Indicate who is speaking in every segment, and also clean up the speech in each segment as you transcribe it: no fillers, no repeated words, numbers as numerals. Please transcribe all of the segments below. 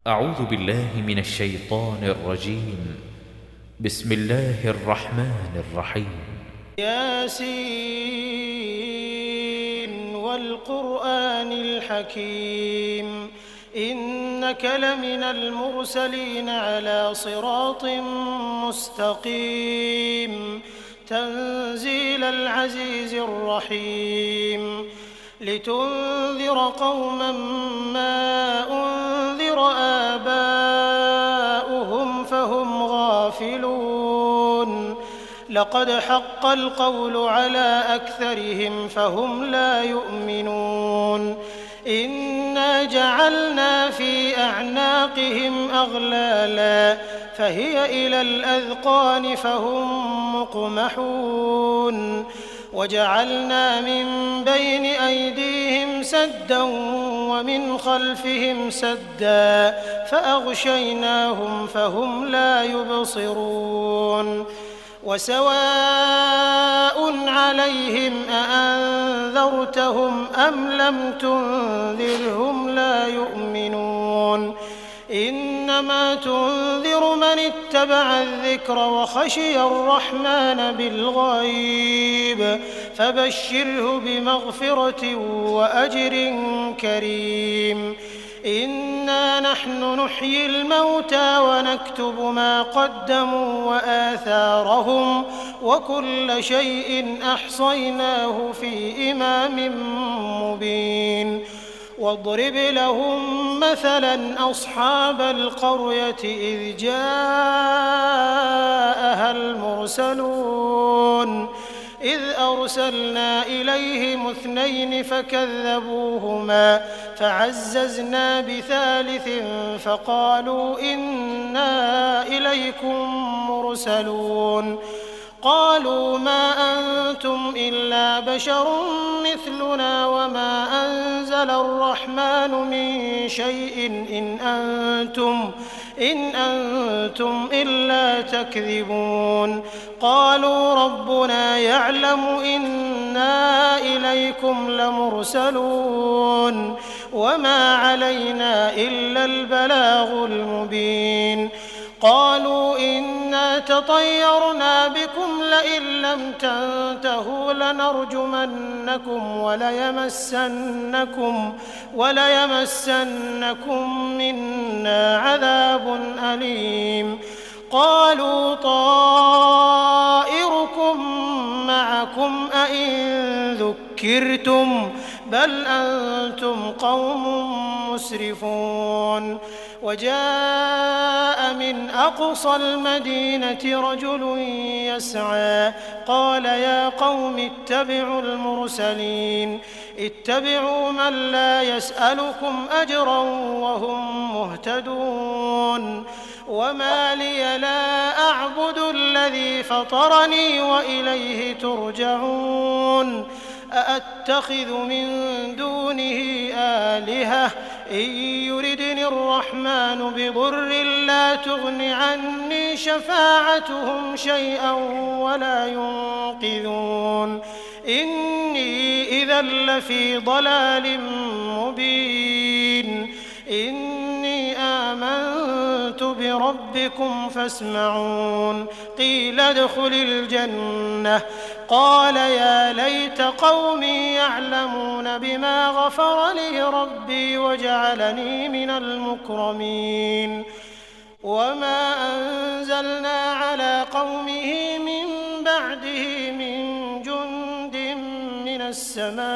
Speaker 1: أعوذ بالله من الشيطان الرجيم. بسم الله الرحمن الرحيم.
Speaker 2: ياسين والقرآن الحكيم إنك لمن المرسلين على صراط مستقيم تنزيل العزيز الرحيم لتنذر قوما ما أنذر آباؤهم فهم غافلون لقد حق القول على أكثرهم فهم لا يؤمنون إنا جعلنا في أعناقهم أغلالا فهي إلى الأذقان فهم مقمحون وجعلنا من بين أيديهم سدا ومن خلفهم سدا فأغشيناهم فهم لا يبصرون وسواء عليهم أأنذرتهم أم لم تنذرهم لا يؤمنون إنما تنذر من اتبع الذكر وخشي الرحمن بالغيب فبشره بمغفرة وأجر كريم إنا نحن نحيي الموتى ونكتب ما قدموا وآثارهم وكل شيء أحصيناه في إمام مبين واضرب لهم مثلا أصحاب القرية إذ جاءها المرسلون إذ أرسلنا إليهم 2 فكذبوهما فعززنا بثالث فقالوا إنا إليكم مرسلون قالوا ما أنتم إلا بشر مثلنا وما أنزل الرحمن من شيء إن أنتم إلا تكذبون قالوا ربنا يعلم إنا إليكم لمرسلون وما علينا إلا البلاغ المبين قالوا إنا تطيرنا بكم لئن لم تنتهوا لنرجمنكم وليمسنكم منا عذاب أليم قالوا طائركم معكم أئن ذكرتم بل أنتم قوم مسرفون وجاء من أقصى المدينة رجل يسعى قال يا قوم اتبعوا المرسلين اتبعوا من لا يسألكم أجرا وهم مهتدون وما لي لا أعبد الذي فطرني وإليه ترجعون أأتخذ من دونه آلهة إن يردني الرحمن بضر لا تغن عني شفاعتهم شيئا ولا ينقذون إني إذا لفي ضلال مبين إني آمنت بربكم فاسمعون قيل ادخل الجنة قال يا ليت قومي يعلمون بما غفر لي ربي وجعلني من المكرمين وما أنزلنا على قومه من بعده من جند من السماء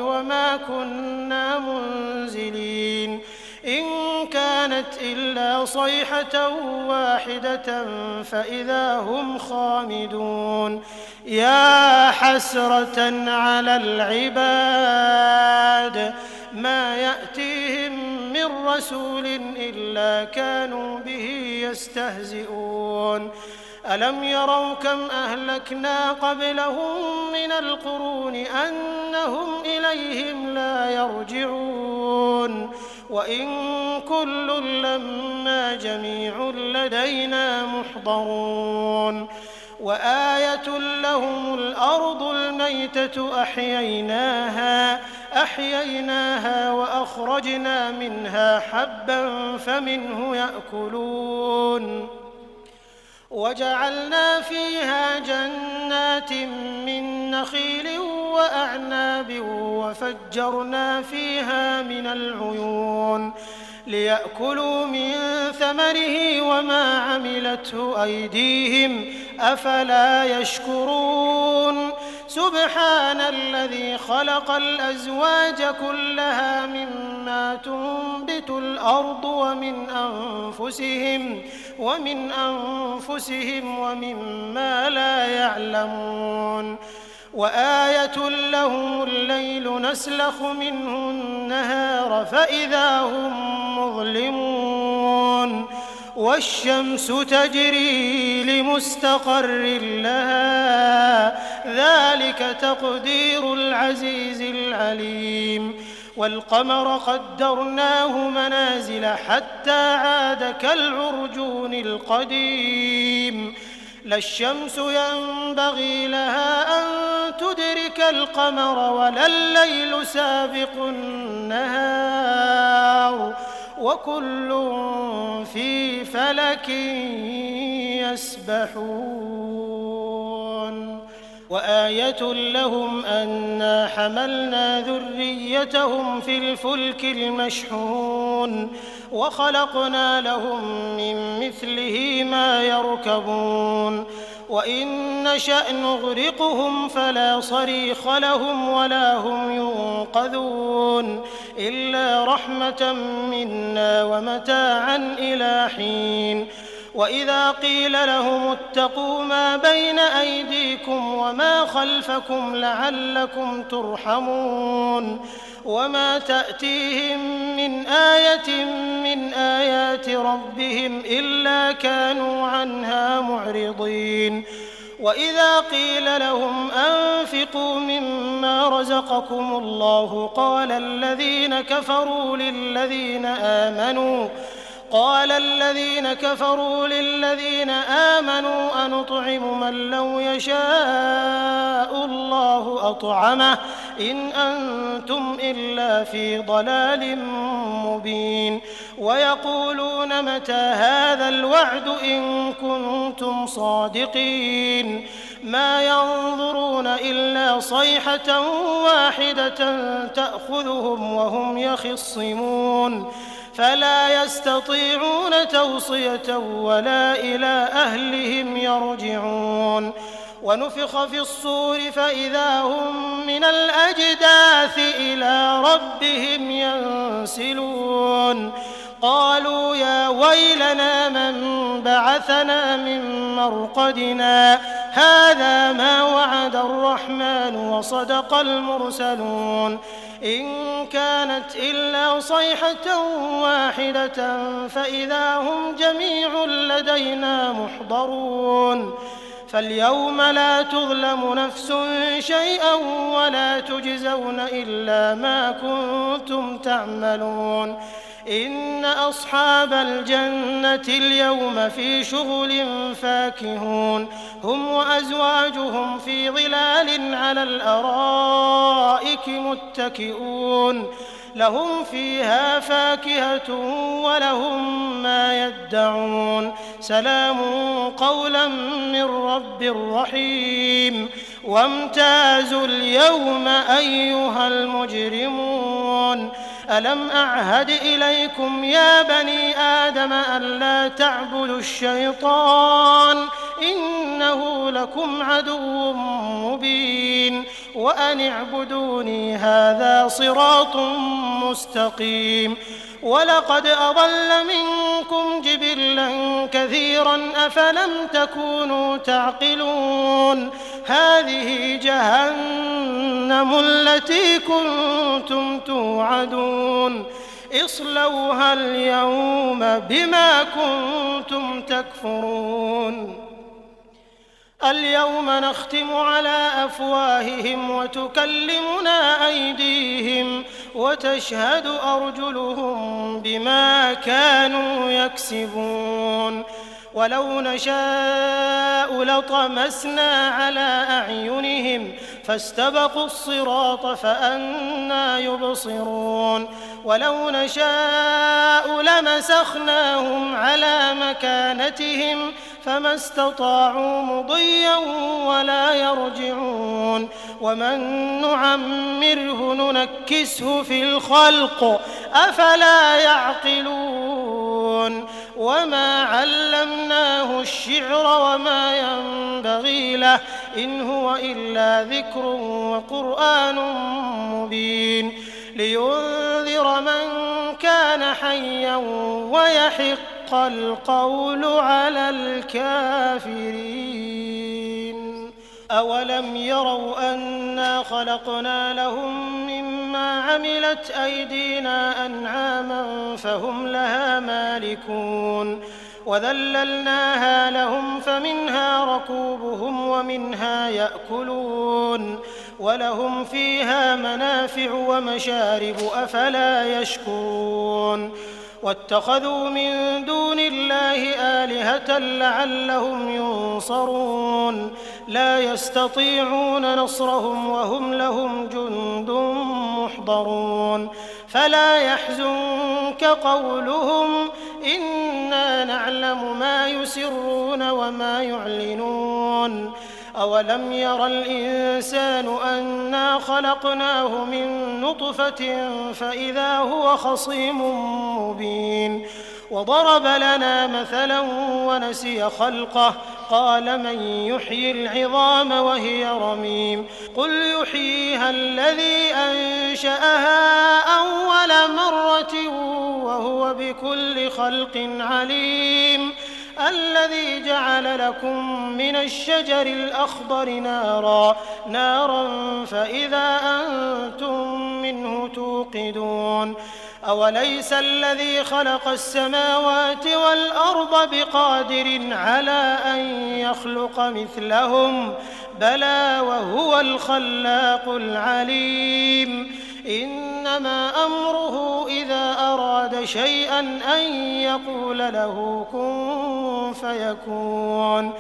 Speaker 2: وما كنا منزلين إن كانت إلا صيحة واحدة فإذا هم خامدون يا حسرة على العباد ما يأتيهم من رسول إلا كانوا به يستهزئون ألم يروا كم أهلكنا قبلهم من القرون أنهم إليهم لا يرجعون وإن كل لما جميع لدينا محضرون وآية لهم الأرض الميتة أحييناها وأخرجنا منها حبا فمنه يأكلون وجعلنا فيها جنات من نخيل وأعناب وفجرنا فيها من العيون ليأكلوا من ثمره وما عملته أيديهم أفلا يشكرون سبحان الذي خلق الأزواج كلها مما تنبت الأرض ومن أنفسهم ومما لا يعلمون وآية لهم الليل نسلخ منه النهار فإذا هم مظلمون والشمس تجري لمستقر لها ذلك تقدير العزيز العليم والقمر قدرناه منازل حتى عاد كالعرجون القديم لا الشمس ينبغي لها أن تدرك القمر ولا الليل سابق النهار وكل في فلك يسبحون وآية لهم أنا حملنا ذريتهم في الفلك المشحون وخلقنا لهم من مثله ما يركبون وإن نشأ نغرقهم فلا صريخ لهم ولا هم ينقذون إلا رحمة منا ومتاعا إلى حين وإذا قيل لهم اتقوا ما بين أيديكم وما خلفكم لعلكم ترحمون وما تأتيهم من آية من آيات ربهم إلا كانوا عنها معرضين وإذا قيل لهم أنفقوا مما رزقكم الله قال الذين كفروا للذين آمنوا أنطعم من لو يشاء الله أطعمه إن أنتم إلا في ضلال مبين ويقولون متى هذا الوعد إن كنتم صادقين ما ينظرون إلا صيحة واحدة تأخذهم وهم يخصمون فلا يستطيعون توصية ولا إلى أهلهم يرجعون ونفخ في الصور فإذا هم من الأجداث إلى ربهم ينسلون قالوا يا ويلنا من بعثنا من مرقدنا هذا ما وعد الرحمن وصدق المرسلون إن كانت إلا صيحة واحدة فإذا هم جميع لدينا محضرون فاليوم لا تظلم نفس شيئا ولا تجزون إلا ما كنتم تعملون إن أصحاب الجنة اليوم في شغل فاكهون هم وأزواجهم في ظلال على الأرائك متكئون لهم فيها فاكهة ولهم ما يدعون سلام قولا من رب رحيم وامتازوا اليوم أيها المجرمون ألم أعهد إليكم يا بني آدم ألا تعبدوا الشيطان إنه لكم عدو مبين وأن اعبدوني هذا صراط مستقيم ولقد أضل منكم جبلا كثيرا أفلم تكونوا تعقلون هذه جهنم التي كنتم توعدون اصلوها اليوم بما كنتم تكفرون اليوم نختم على أفواههم وتكلمنا أيديهم وتشهد أرجلهم بما كانوا يكسبون ولو نشاء لطمسنا على أعينهم فاستبقوا الصراط فأنى يبصرون ولو نشاء لمسخناهم على مكانتهم فما استطاعوا مضيا ولا يرجعون ومن نعمره ننكسه في الخلق أفلا يعقلون وما علمناه الشعر وما ينبغي له إن هو إلا ذكر وقرآن مبين لينذر من كان حيا ويحق القول على الكافرين أولم يروا أنا خلقنا لهم مما عملت أيدينا أنعاما فهم لها مالكون وذللناها لهم فمنها ركوبهم ومنها يأكلون ولهم فيها منافع ومشارب أفلا يشكرون واتخذوا من دون الله آلهة لعلهم ينصرون لا يستطيعون نصرهم وهم لهم جند محضرون فلا يحزنك قولهم إنا نعلم ما يسرون وما يعلنون أولم ير الإنسان أنا خلقناه من نطفة فإذا هو خصيم مبين وضرب لنا مثلا ونسي خلقه قال من يحيي العظام وهي رميم قل يحييها الذي أنشأها أول مرة وهو بكل خلق عليم الذي جعل لكم من الشجر الأخضر نارا فإذا أنتم منه توقدون أوليس الذي خلق السماوات والأرض بقادر على أن يخلق مثلهم بلى وهو الخلاق العليم إنما أمره إذا أراد شيئا أن يقول له كن فيكون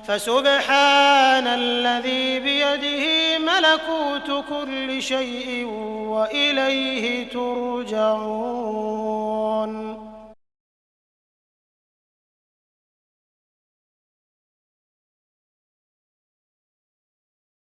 Speaker 2: فسبحان الذي بيده ملكوت كل شيء وإليه ترجعون